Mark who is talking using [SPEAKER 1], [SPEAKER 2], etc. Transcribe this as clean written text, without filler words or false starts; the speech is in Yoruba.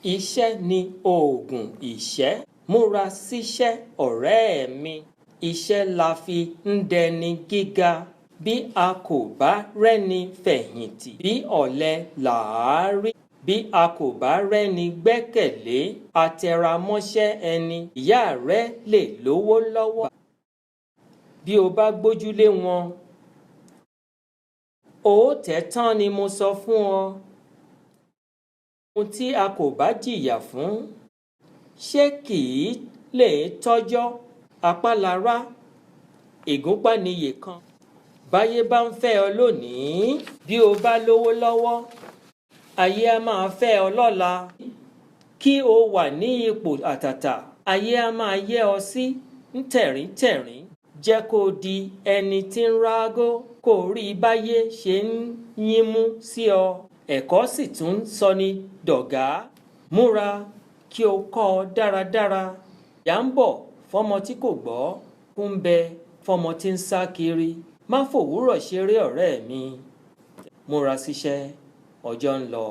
[SPEAKER 1] Iṣẹ́ ni oògùn ìṣẹ́. Múra síṣẹ́ ọ̀rẹ́ mi. Iṣẹ́ la fi ń dẹni gíga. Bí a kò bá rẹ́ni fẹ̀yìntì, bí ọ̀lẹ làá rí. Bí a kò bá rẹ́ni gbẹ́kẹ̀lé, atẹramọ́ṣẹ́ ẹni. Ìyá rẹ lè lówó lọ́wọ́. Bí o bá gbójúlé wọn, ó tẹ́ tán ni mo sọ fún ọ. Ohun tí a kò bá jìyà fún, ṣé kì í lè tọ́jọ́? Apálára, ìgúnpá niyè kan. Báyé bá ń fẹ́ ọ lónìí, bí o bá lówó lọ́wọ́, ayé á máa fẹ́ ọ lọ́la. Kí o wà ní ipò àtàtà, ayé á máa yẹ́ ọ sí tẹ̀ríntẹ̀rín. Jẹ́ kó di ẹni tí ń rágó, kó rí báyé ṣe ń yínmú sí ọ. Ẹ̀kọ́ sì tún sọ ni dọ̀gá. Múra kí o kọ́ ọ dáradára. Ìyà ń bọ̀ fọ́mọ tí kò gbọ́, kú ń bẹ fọ́mọ tí ń sá kiri. Má fòwúrọ̀ ṣeré ọ̀rẹ́ mi. Múra síṣẹ́, ọjọ́ ń lọ.